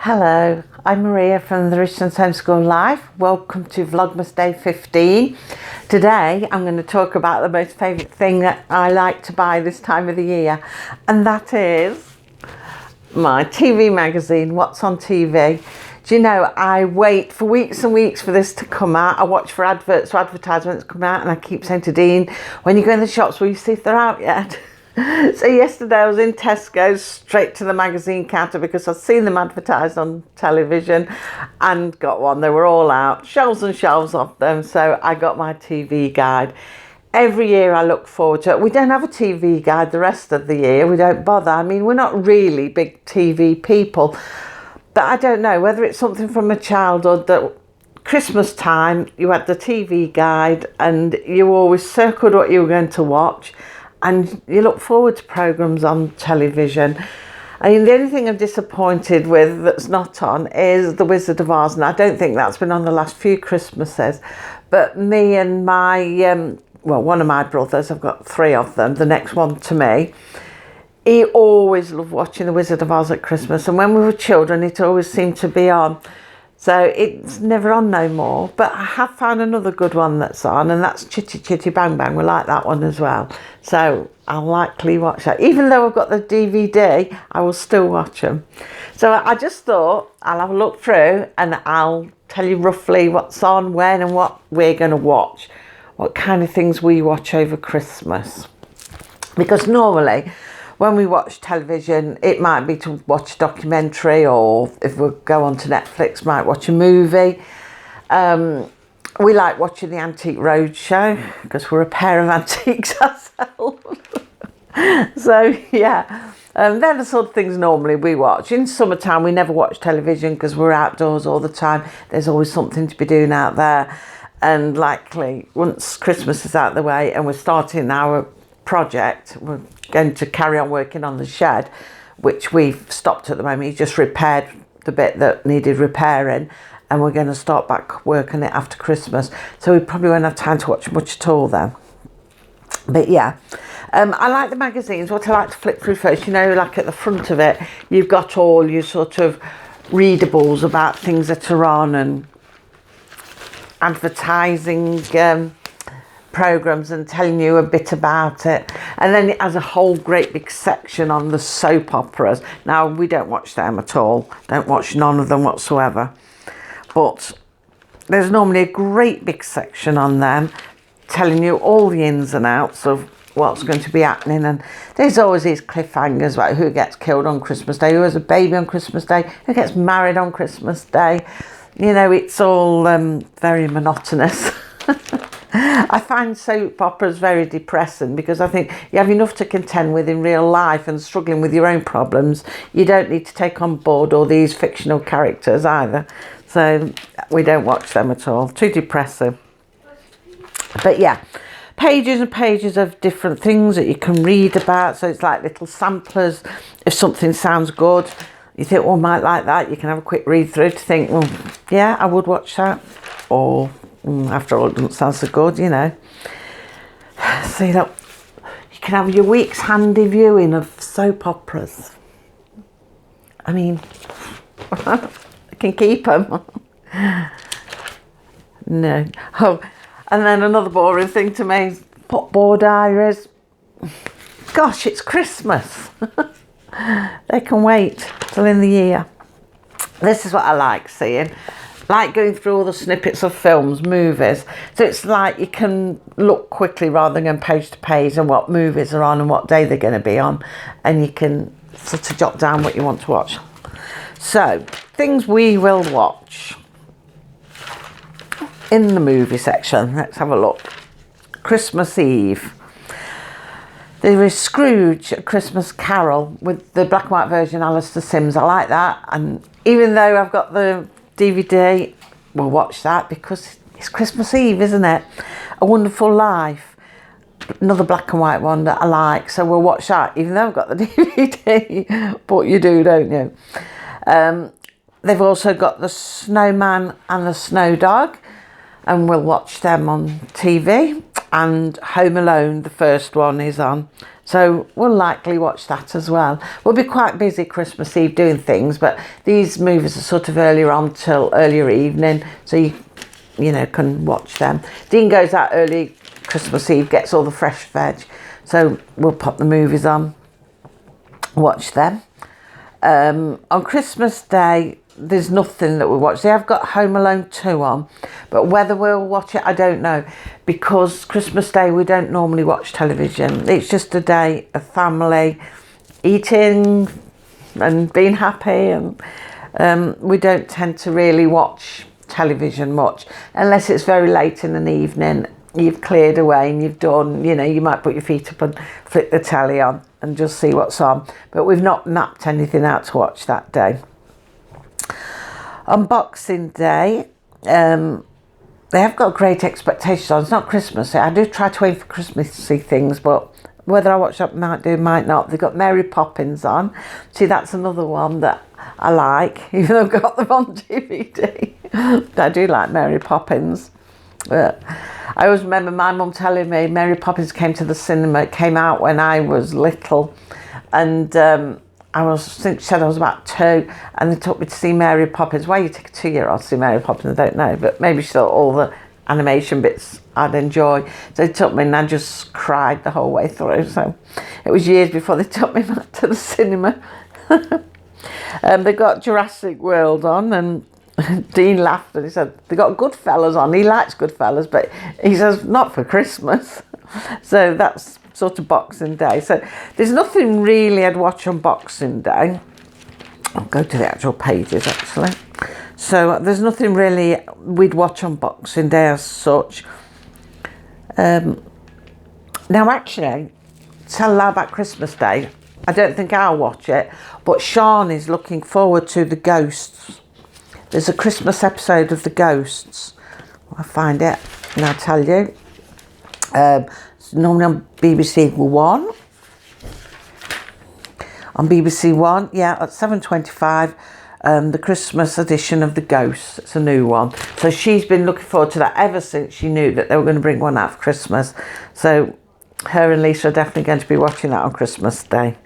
Hello, I'm Maria from the Richlands Homeschool Life. Welcome to Vlogmas Day 15. Today I'm going to talk about the most favourite thing that I like to buy this time of the year, and that is my TV magazine, What's on TV. Do you know, I wait for weeks and weeks for this to come out. I watch for advertisements come out, and I keep saying to Dean, when you go in the shops, will you see if they're out yet? So yesterday I was in Tesco's, straight to the magazine counter because I'd seen them advertised on television and got one. They were all out, shelves and shelves of them. So I got my TV guide. Every year I look forward to it. We don't have a TV guide the rest of the year. We don't bother. I mean, we're not really big TV people. But I don't know whether it's something from my childhood that Christmas time you had the TV guide and you always circled what you were going to watch. And you look forward to programmes on television. I mean, the only thing I'm disappointed with that's not on is The Wizard of Oz. And I don't think that's been on the last few Christmases. But me and my, one of my brothers, I've got three of them, the next one to me, he always loved watching The Wizard of Oz at Christmas. And when we were children, it always seemed to be on. So it's never on no more. But I have found another good one that's on, and that's Chitty Chitty Bang Bang. We like that one as well. So I'll likely watch that. Even though I've got the DVD, I will still watch them. So I just thought I'll have a look through and I'll tell you roughly what's on, when, and what we're going to watch. What kind of things we watch over Christmas. Because normally, when we watch television, it might be to watch a documentary, or if we go on to Netflix, might watch a movie. We like watching the Antique Roadshow because we're a pair of antiques ourselves. So, yeah, they're the sort of things normally we watch. In summertime, we never watch television because we're outdoors all the time. There's always something to be doing out there. And likely, once Christmas is out of the way and we're starting our project, we're going to carry on working on the shed, which we've stopped at the moment. He just repaired the bit that needed repairing, and we're going to start back work on it after Christmas. So we probably won't have time to watch much at all then. But yeah, I like the magazines. What I like to flip through first, you know, like at the front of it, you've got all your sort of readables about things that are on and advertising programmes and telling you a bit about it. And then it has a whole great big section on the soap operas. Now, we don't watch them at all. Don't watch none of them whatsoever. But there's normally a great big section on them telling you all the ins and outs of what's going to be happening. And there's always these cliffhangers about who gets killed on Christmas Day, who has a baby on Christmas Day, who gets married on Christmas Day. You know, it's all very monotonous. I find soap operas very depressing because I think you have enough to contend with in real life, and struggling with your own problems. You don't need to take on board all these fictional characters either. So we don't watch them at all. Too depressing. But yeah, pages and pages of different things that you can read about. So it's like little samplers. If something sounds good, you think, well, I might like that. You can have a quick read through to think, well, yeah, I would watch that. Or after all, it doesn't sound so good, you know. So you can have your week's handy viewing of soap operas. I mean, I can keep them. No. Oh, and then another boring thing to me is football diaries. Gosh, it's Christmas. They can wait till in the year. This is what I like seeing. Like going through all the snippets of films, movies. So it's like you can look quickly rather than going page to page and what movies are on and what day they're going to be on. And you can sort of jot down what you want to watch. So, things we will watch. In the movie section, let's have a look. Christmas Eve. There is Scrooge, A Christmas Carol, with the black and white version, Alistair Sims. I like that. And even though I've got the DVD, we'll watch that because it's Christmas Eve, isn't it? A Wonderful Life, another black and white one that I like, so we'll watch that even though I've got the DVD. But you do, don't you? They've also got the Snowman and the Snow Dog, and we'll watch them on TV. and Home Alone, the first one, is on. So we'll likely watch that as well. We'll be quite busy Christmas Eve doing things, but these movies are sort of earlier on till earlier evening, so you know, can watch them. Dean goes out early Christmas Eve, gets all the fresh veg, so we'll pop the movies on, watch them. On Christmas Day, there's nothing that we watch. They have got Home Alone 2 on, but whether we'll watch it, I don't know, because Christmas Day we don't normally watch television. It's just a day of family eating and being happy, and we don't tend to really watch television much unless it's very late in an evening. You've cleared away and you've done, you know, you might put your feet up and flick the telly on and just see what's on, but we've not napped anything out to watch that day. On Boxing Day, they have got great expectations on. It's not Christmas. I do try to aim for Christmassy things, but whether I watch that might do, might not. They've got Mary Poppins on. See, that's another one that I like, even though I've got them on DVD. I do like Mary Poppins. But I always remember my mum telling me Mary Poppins came to the cinema. It came out when I was little, and I think she said I was about 2, and they took me to see Mary Poppins. Why you take a 2-year-old to see Mary Poppins, I don't know, but maybe she thought all the animation bits I'd enjoy. So they took me, and I just cried the whole way through. So it was years before they took me back to the cinema. They got Jurassic World on, and Dean laughed and he said they got Goodfellas on. He likes Goodfellas, but he says not for Christmas. So that's sort of Boxing Day. So there's nothing really I'd watch on Boxing Day. I'll go to the actual pages actually. So there's nothing really we'd watch on Boxing Day as such. Now actually, tell a lie about Christmas Day. I don't think I'll watch it, but Sean is looking forward to The Ghosts. There's a Christmas episode of The Ghosts. I'll find it and I'll tell you. It's normally on BBC One. On BBC One, yeah, at 7:25, the Christmas edition of The Ghosts. It's a new one. So she's been looking forward to that ever since she knew that they were going to bring one out for Christmas. So her and Lisa are definitely going to be watching that on Christmas Day.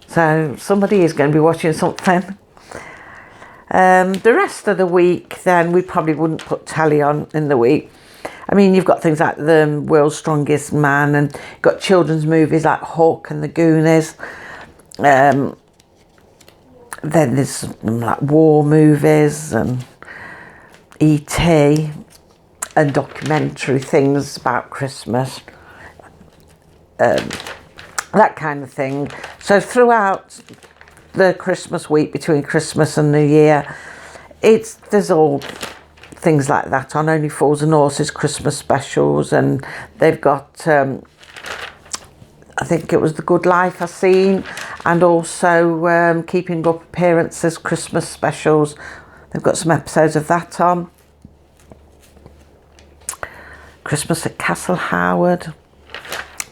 So somebody is going to be watching something. The rest of the week, then, we probably wouldn't put telly on in the week. I mean, you've got things like The World's Strongest Man, and you've got children's movies like Hawk and the Goonies. Then there's like war movies and E.T. and documentary things about Christmas. That kind of thing. So throughout the Christmas week, between Christmas and New Year, there's all things like that on. Only Fools and Horses Christmas specials, and they've got I think it was The Good Life I seen, and also Keeping Up Appearances Christmas specials. They've got some episodes of that on. Christmas at Castle Howard.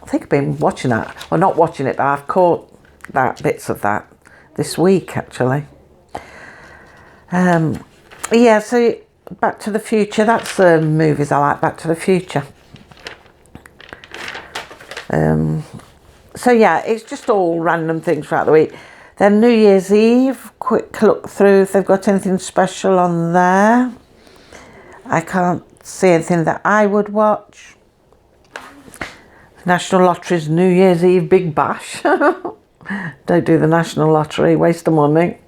I think I've been watching that. Well, not watching it, but I've caught bits of that this week actually. Yeah, so Back to the Future, that's the movies I like. Back to the Future. So yeah, it's just all random things throughout the week. Then New Year's Eve, quick look through if they've got anything special on there. I can't see anything that I would watch. National Lottery's New Year's Eve Big Bash. Don't do the National Lottery, waste of money.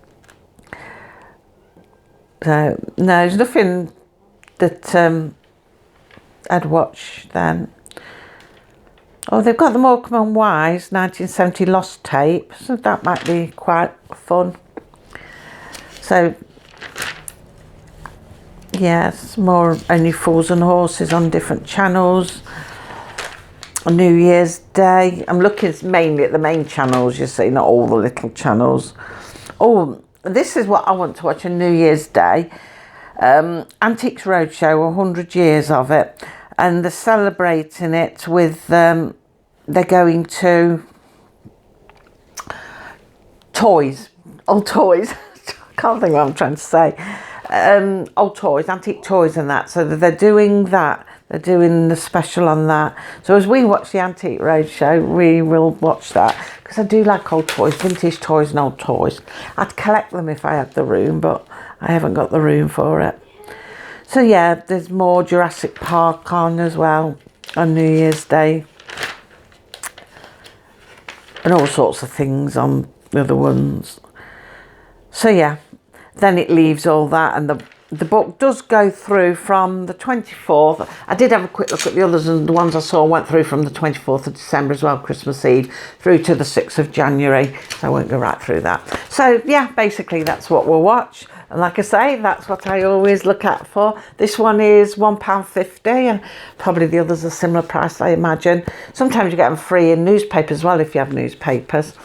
So, no, there's nothing that I'd watch then. Oh, they've got the Morecambe and Wise 1970 Lost Tape, so that might be quite fun. So, yes, more Only Fools and Horses on different channels. On New Year's Day, I'm looking mainly at the main channels, you see, not all the little channels. Oh, this is what I want to watch on New Year's Day. Antiques Roadshow, 100 years of it. And they're celebrating it with, they're going to toys, old toys. I can't think what I'm trying to say. Old toys, antique toys and that. So they're doing that They're doing the special on that. So as we watch the Antique Roadshow, we will watch that. Because I do like old toys, vintage toys and old toys. I'd collect them if I had the room, but I haven't got the room for it. So yeah, there's more Jurassic Park on as well on New Year's Day. And all sorts of things on the other ones. So yeah, then it leaves all that, and the book does go through from the 24th. I did have a quick look at the others, and the ones I saw went through from the 24th of December as well, Christmas Eve, through to the 6th of January. So I won't go right through that. So yeah, basically that's what we'll watch. And like I say, that's what I always look out for. This one is £1.50, and probably the others are similar price, I imagine. Sometimes you get them free in newspapers as well if you have newspapers.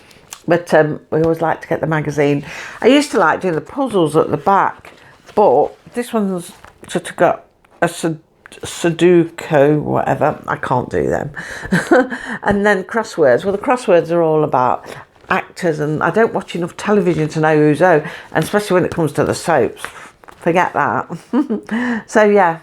But we always like to get the magazine. I used to like doing the puzzles at the back, but this one's sort of got a Sudoku, whatever. I can't do them. And then crosswords. Well, the crosswords are all about actors, and I don't watch enough television to know who's who, and especially when it comes to the soaps. Forget that. So yeah.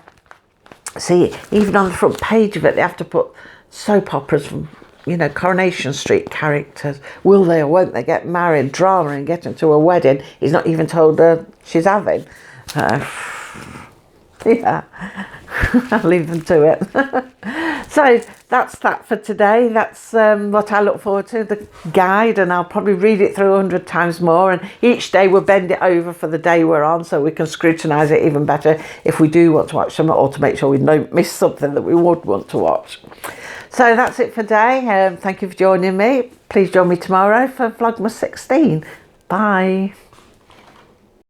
See, even on the front page of it, they have to put soap operas from, you know, Coronation Street characters. Will they or won't they get married? Drama and get into a wedding. He's not even told her she's having. Yeah, I'll leave them to it. So that's that for today. That's what I look forward to, the guide, and I'll probably read it through 100 times more, and each day we'll bend it over for the day we're on so we can scrutinise it even better if we do want to watch something, or to make sure we don't miss something that we would want to watch. So that's it for today. Thank you for joining me. Please join me tomorrow for Vlogmas 16. Bye.